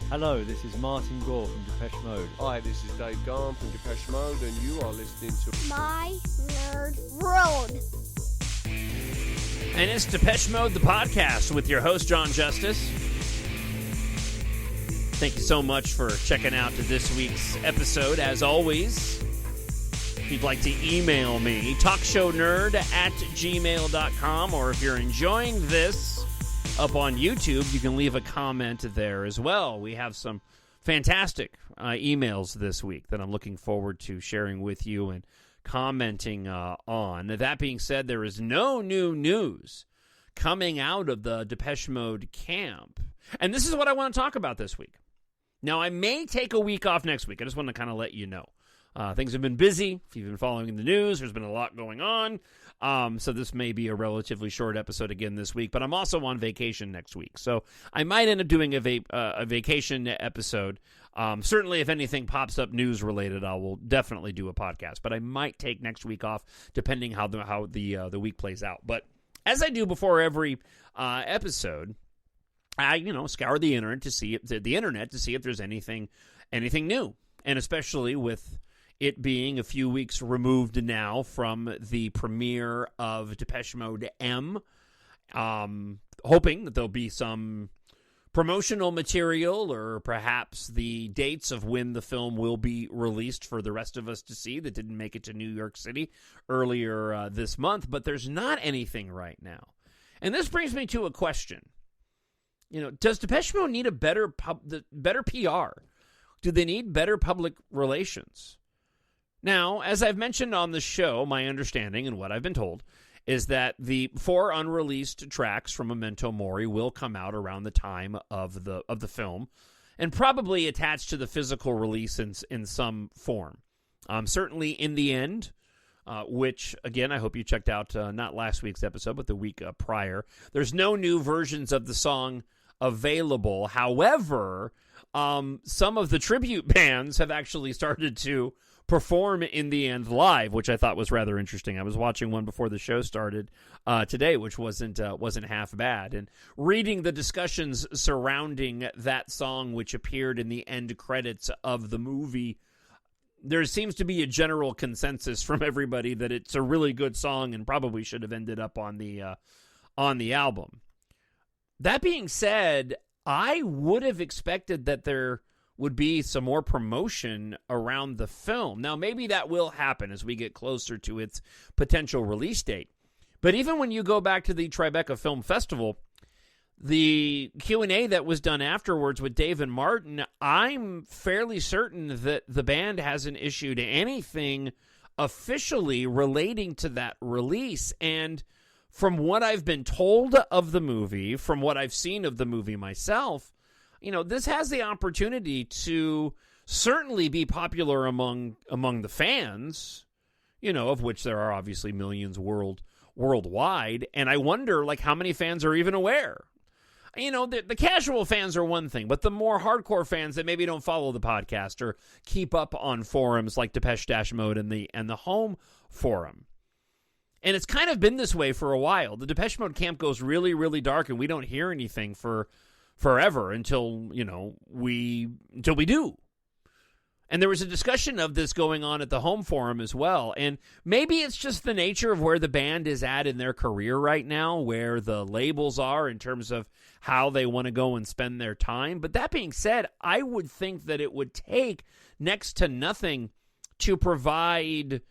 Hello, this is Martin Gore from Depeche Mode. Hi, this is Dave Gahan from Depeche Mode, and you are listening to My Nerd World. And it's Depeche Mode, the podcast, with your host, Jon Justice. Thank you so much for checking out this week's episode. As always, if you'd like to email me, TalkShowNerd@gmail.com, or if you're enjoying this up on YouTube, you can leave a comment there as well. We have some fantastic emails this week that I'm looking forward to sharing with you and commenting on. That being said, there is no new news coming out of the Depeche Mode camp. And this is what I want to talk about this week. Now, I may take a week off next week. I just want to kind of let you know. Things have been busy. If you've been following the news, there's been a lot going on. So this may be a relatively short episode again this week, but I'm also on vacation next week. So I might end up doing a vacation episode. Certainly, if anything pops up news-related, I will definitely do a podcast. But I might take next week off, depending how the week plays out. But as I do before every episode, I scour the internet to see if there's anything new, and especially with it being a few weeks removed now from the premiere of Depeche Mode M, hoping that there'll be some promotional material or perhaps the dates of when the film will be released for the rest of us to see that didn't make it to New York City earlier this month. But there's not anything right now. And this brings me to a question. Does Depeche Mode need a better PR? Do they need better public relations? Now, as I've mentioned on the show, my understanding and what I've been told is that the 4 unreleased tracks from Memento Mori will come out around the time of the film, and probably attached to the physical release in some form. Certainly in the end, which, again, I hope you checked out not last week's episode, but the week prior. There's no new versions of the song available. However, some of the tribute bands have actually started to perform in the end live, which I thought was rather interesting. I was watching one before the show started today, which wasn't half bad, and reading the discussions surrounding that song, which appeared in the end credits of the movie. There seems to be a general consensus from everybody that it's a really good song and probably should have ended up on the album. That being said, I would have expected that there would be some more promotion around the film. Now, maybe that will happen as we get closer to its potential release date. But even when you go back to the Tribeca Film Festival, the Q&A that was done afterwards with Dave and Martin, I'm fairly certain that the band hasn't issued anything officially relating to that release. And from what I've been told of the movie, from what I've seen of the movie myself, this has the opportunity to certainly be popular among the fans, of which there are obviously millions worldwide. And I wonder, how many fans are even aware? The casual fans are one thing, but the more hardcore fans that maybe don't follow the podcast or keep up on forums like Depeche Mode and the Home Forum. And it's kind of been this way for a while. The Depeche Mode camp goes really, really dark, and we don't hear anything for forever until we do. And there was a discussion of this going on at the Home Forum as well. And maybe it's just the nature of where the band is at in their career right now, where the labels are in terms of how they want to go and spend their time. But that being said, I would think that it would take next to nothing to provide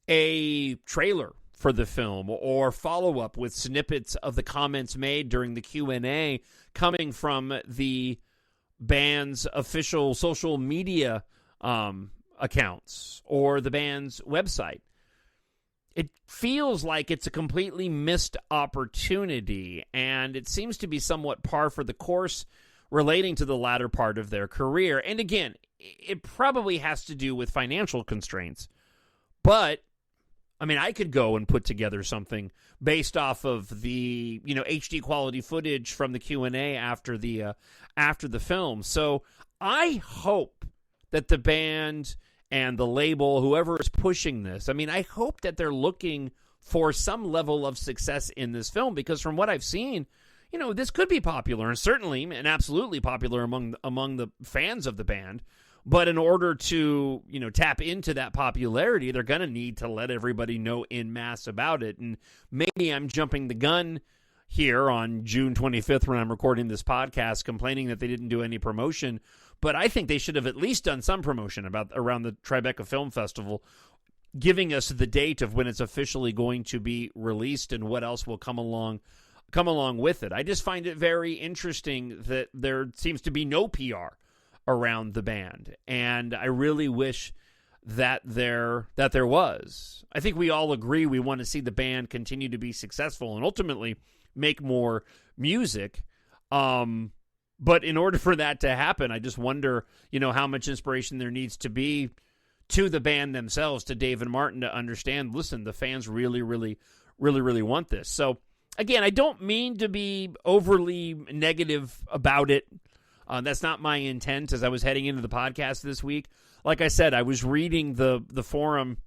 a trailer for the film or follow-up with snippets of the comments made during the Q&A coming from the band's official social media accounts or the band's website. It feels like it's a completely missed opportunity, and it seems to be somewhat par for the course relating to the latter part of their career. And again, it probably has to do with financial constraints, but I could go and put together something based off of the, HD quality footage from the Q&A after the film. So I hope that the band and the label, whoever is pushing this, I hope that they're looking for some level of success in this film, because from what I've seen, this could be popular, and certainly and absolutely popular among the fans of the band. But in order to, tap into that popularity, they're going to need to let everybody know en masse about it. And maybe I'm jumping the gun here on June 25th when I'm recording this podcast, complaining that they didn't do any promotion. But I think they should have at least done some promotion around the Tribeca Film Festival, giving us the date of when it's officially going to be released and what else will come along with it. I just find it very interesting that there seems to be no PR around the band, and I really wish that there was. I think we all agree we want to see the band continue to be successful and ultimately make more music. But in order for that to happen, I just wonder, how much inspiration there needs to be to the band themselves, to Dave and Martin, to understand, listen, the fans really, really, really, really want this. So again, I don't mean to be overly negative about it. That's not my intent as I was heading into the podcast this week. Like I said, I was reading the forum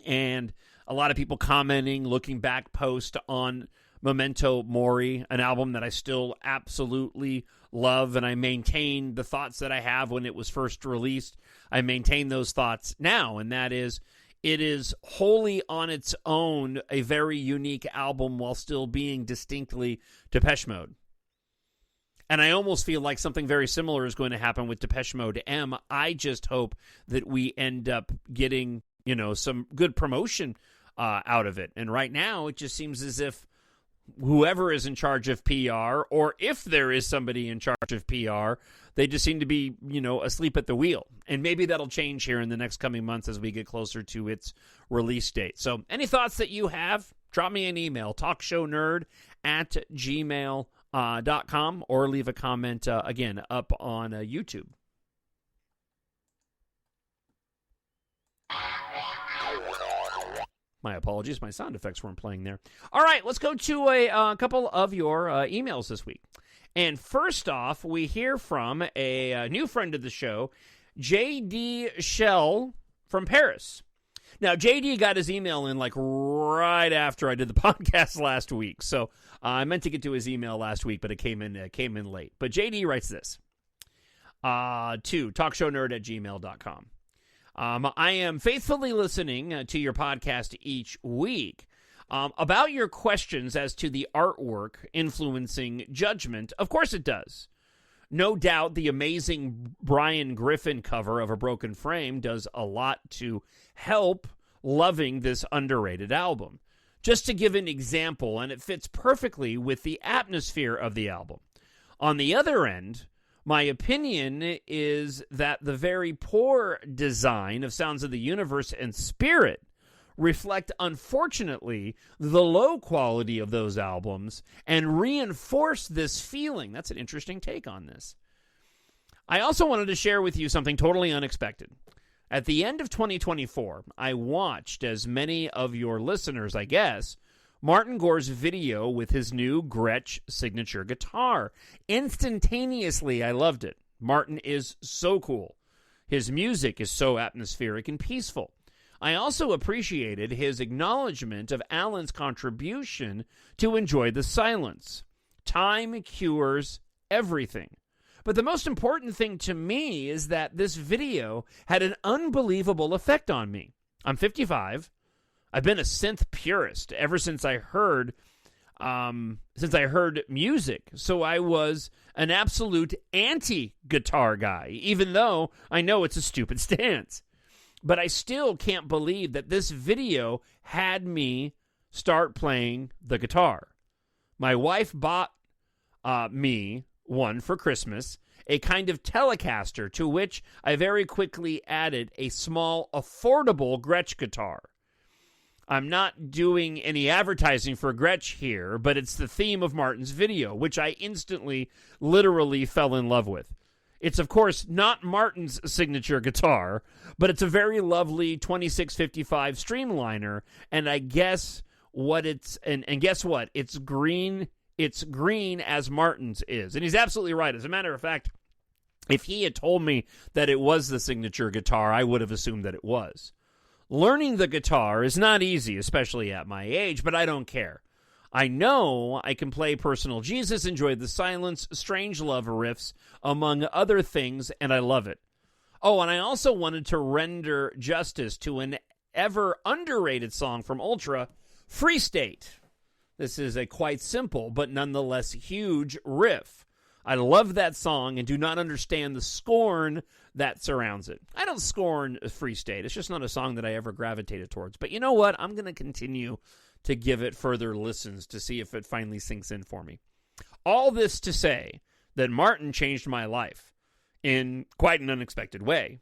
and a lot of people commenting, looking back post on Memento Mori, an album that I still absolutely love, and I maintain the thoughts that I have when it was first released. I maintain those thoughts now, and that is, it is wholly on its own a very unique album while still being distinctly Depeche Mode. And I almost feel like something very similar is going to happen with Depeche Mode M. I just hope that we end up getting, some good promotion out of it. And right now, it just seems as if whoever is in charge of PR, or if there is somebody in charge of PR, they just seem to be, asleep at the wheel. And maybe that'll change here in the next coming months as we get closer to its release date. So any thoughts that you have, drop me an email, talkshownerd@gmail.com. Or leave a comment, again, up on YouTube. My apologies. My sound effects weren't playing there. All right, let's go to a couple of your emails this week. And first off, we hear from a new friend of the show, J.D. Shell from Paris. Now, JD got his email in right after I did the podcast last week. So I meant to get to his email last week, but it came in late. But JD writes this to talkshownerd@gmail.com. I am faithfully listening to your podcast each week. About your questions as to the artwork influencing judgment, of course it does. No doubt the amazing Brian Griffin cover of A Broken Frame does a lot to help loving this underrated album. Just to give an example, and it fits perfectly with the atmosphere of the album. On the other end, my opinion is that the very poor design of Sounds of the Universe and Spirit reflect, unfortunately, the low quality of those albums and reinforce this feeling. That's an interesting take on this. I also wanted to share with you something totally unexpected. At the end of 2024, I watched, as many of your listeners, I guess, Martin Gore's video with his new Gretsch signature guitar. Instantaneously, I loved it. Martin is so cool. His music is so atmospheric and peaceful. I also appreciated his acknowledgement of Alan's contribution to Enjoy the Silence. Time cures everything. But the most important thing to me is that this video had an unbelievable effect on me. I'm 55. I've been a synth purist ever since I heard music. So I was an absolute anti-guitar guy, even though I know it's a stupid stance. But I still can't believe that this video had me start playing the guitar. My wife bought me one for Christmas, a kind of Telecaster, to which I very quickly added a small, affordable Gretsch guitar. I'm not doing any advertising for Gretsch here, but it's the theme of Martin's video, which I instantly, literally fell in love with. It's, of course, not Martin's signature guitar, but it's a very lovely 2655 Streamliner, and I guess what and guess what? It's green as Martin's is. And he's absolutely right. As a matter of fact, if he had told me that it was the signature guitar, I would have assumed that it was. Learning the guitar is not easy, especially at my age, but I don't care. I know I can play Personal Jesus, Enjoy the Silence, Strange Love riffs, among other things, and I love it. Oh, and I also wanted to render justice to an ever underrated song from Ultra, Free State. This is a quite simple but nonetheless huge riff. I love that song and do not understand the scorn that surrounds it. I don't scorn Free State. It's just not a song that I ever gravitated towards. But you know what? I'm going to continue to give it further listens to see if it finally sinks in for me. All this to say that Martin changed my life in quite an unexpected way.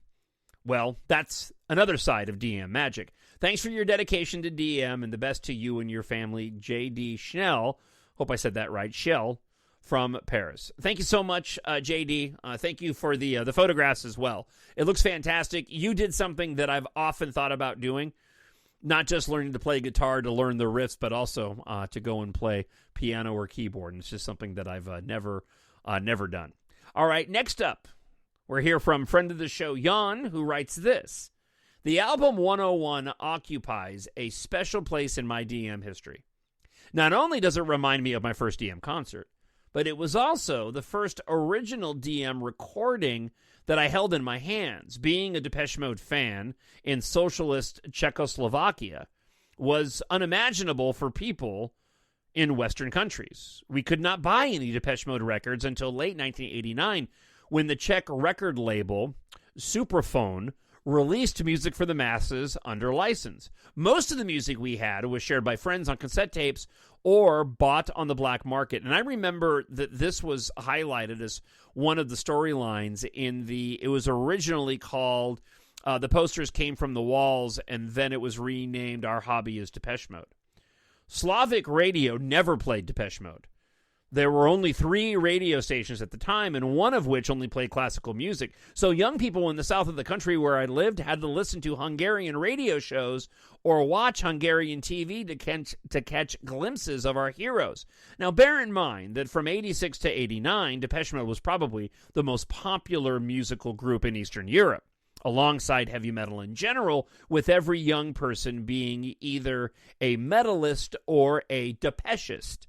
Well, that's another side of DM magic. Thanks for your dedication to DM, and the best to you and your family, J.D. Schnell. Hope I said that right. Shell from Paris. Thank you so much, J.D. Thank you for the photographs as well. It looks fantastic. You did something that I've often thought about doing, not just learning to play guitar to learn the riffs, but also to go and play piano or keyboard. And it's just something that I've never done. All right, next up, we're here from friend of the show, Jon, who writes this. The album 101 occupies a special place in my DM history. Not only does it remind me of my first DM concert, but it was also the first original DM recording that I held in my hands. Being a Depeche Mode fan in socialist Czechoslovakia was unimaginable for people in Western countries. We could not buy any Depeche Mode records until late 1989, when the Czech record label Supraphone released music for the masses under license. Most of the music we had was shared by friends on cassette tapes or bought on the black market. And I remember that this was highlighted as one of the storylines it was originally called The Posters Came from the Walls, and then it was renamed Our Hobby is Depeche Mode. Slavic radio never played Depeche Mode. There were only 3 radio stations at the time, and one of which only played classical music. So young people in the south of the country where I lived had to listen to Hungarian radio shows or watch Hungarian TV to catch glimpses of our heroes. Now, bear in mind that from 86 to 89, Depeche Mode was probably the most popular musical group in Eastern Europe, alongside heavy metal in general, with every young person being either a metalist or a Depechist.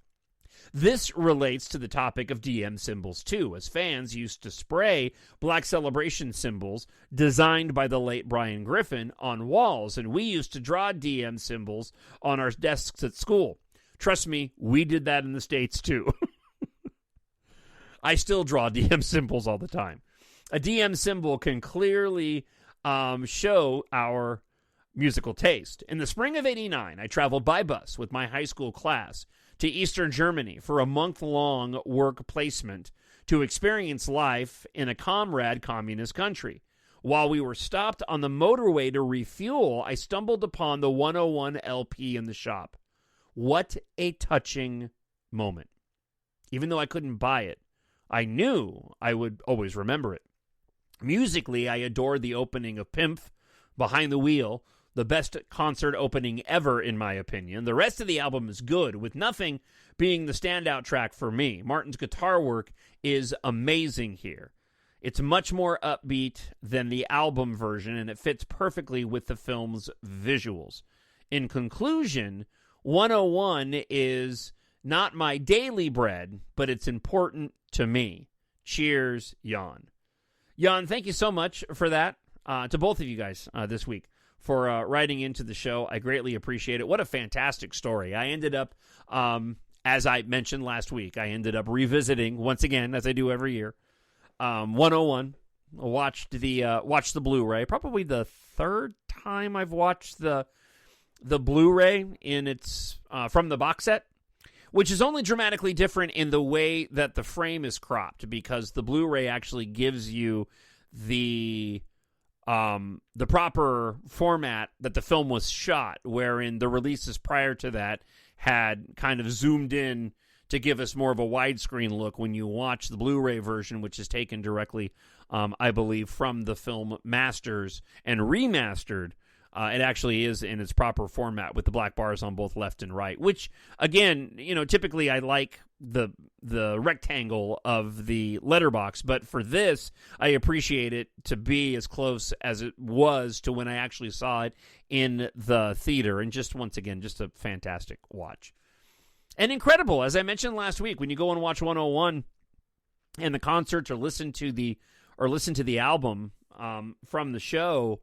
This relates to the topic of DM symbols, too, as fans used to spray Black Celebration symbols designed by the late Brian Griffin on walls, and we used to draw DM symbols on our desks at school. Trust me, we did that in the States, too. I still draw DM symbols all the time. A DM symbol can clearly show our musical taste. In the spring of '89, I traveled by bus with my high school class to Eastern Germany for a month-long work placement to experience life in a comrade communist country. While we were stopped on the motorway to refuel, I stumbled upon the 101 LP in the shop. What a touching moment. Even though I couldn't buy it, I knew I would always remember it. Musically, I adored the opening of Pimpf, Behind the Wheel, the best concert opening ever, in my opinion. The rest of the album is good, with Nothing being the standout track for me. Martin's guitar work is amazing here. It's much more upbeat than the album version, and it fits perfectly with the film's visuals. In conclusion, 101 is not my daily bread, but it's important to me. Cheers, Jon. Jon, thank you so much for that, to both of you guys this week, for writing into the show. I greatly appreciate it. What a fantastic story. I ended up, as I mentioned last week, I ended up revisiting, once again, as I do every year, 101. I watched the Blu-ray. Probably the third time I've watched the Blu-ray in its from the box set, which is only dramatically different in the way that the frame is cropped, because the Blu-ray actually gives you the proper format that the film was shot, wherein the releases prior to that had kind of zoomed in to give us more of a widescreen look. When you watch the Blu-ray version, which is taken directly, I believe, from the film masters and remastered, it actually is in its proper format with the black bars on both left and right, which, again, typically I like the rectangle of the letterbox, but for this, I appreciate it to be as close as it was to when I actually saw it in the theater, and just, once again, just a fantastic watch. And incredible, as I mentioned last week, when you go and watch 101 and the concerts or listen to the album from the show,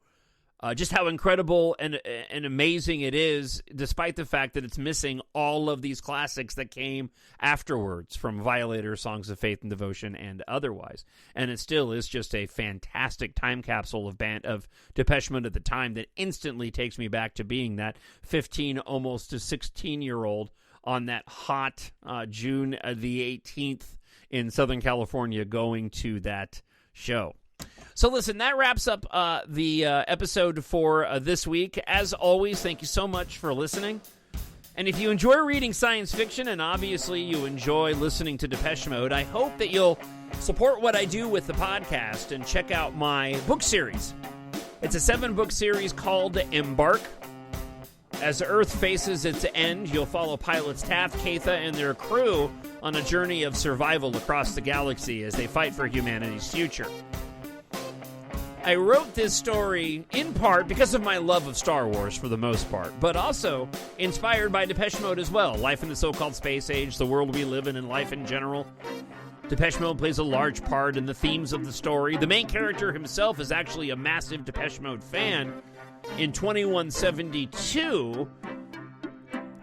just how incredible and amazing it is, despite the fact that it's missing all of these classics that came afterwards from Violator, Songs of Faith and Devotion, and otherwise. And it still is just a fantastic time capsule of Depeche Mode at the time that instantly takes me back to being that 15, almost to 16-year-old on that hot June the 18th in Southern California going to that show. So listen, that wraps up the episode for this week. As always, thank you so much for listening. And if you enjoy reading science fiction, and obviously you enjoy listening to Depeche Mode, I hope that you'll support what I do with the podcast and check out my book series. It's a 7-book series called EMBARK. As Earth faces its end, you'll follow pilots Taft, Katha, and their crew on a journey of survival across the galaxy as they fight for humanity's future. I wrote this story in part because of my love of Star Wars for the most part, but also inspired by Depeche Mode as well. Life in the so-called space age, the world we live in, and life in general. Depeche Mode plays a large part in the themes of the story. The main character himself is actually a massive Depeche Mode fan in 2172,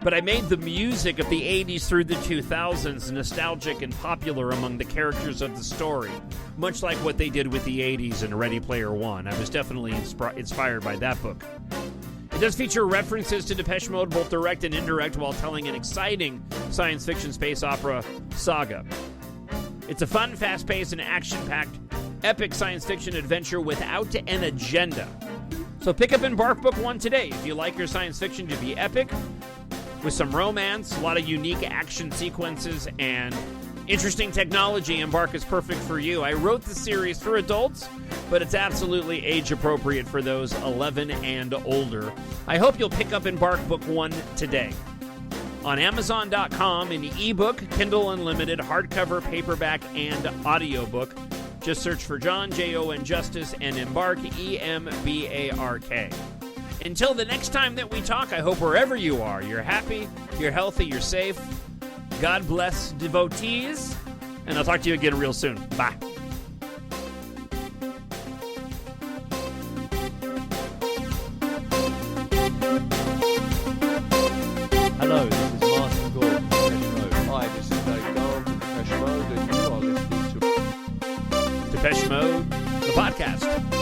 but I made the music of the 80s through the 2000s nostalgic and popular among the characters of the story, much like what they did with the 80s in Ready Player One. I was definitely inspired by that book. It does feature references to Depeche Mode, both direct and indirect, while telling an exciting science fiction space opera saga. It's a fun, fast-paced, and action-packed epic science fiction adventure without an agenda. So pick up EMBARK Book 1 today if you like your science fiction to be epic, with some romance, a lot of unique action sequences, and interesting technology. EMBARK is perfect for you. I wrote the series for adults, but it's absolutely age-appropriate for those 11 and older. I hope you'll pick up EMBARK Book 1 today. On Amazon.com, in ebook, Kindle Unlimited, hardcover, paperback, and audiobook. Just search for Jon, Jon Justice, and EMBARK, EMBARK. Until the next time that we talk, I hope wherever you are, you're happy, you're healthy, you're safe. God bless devotees, and I'll talk to you again real soon. Bye. Hello, this is Martin Gore from Depeche Mode. Hi, this is Gahan from Depeche Mode, and you are listening to Depeche Mode, the podcast.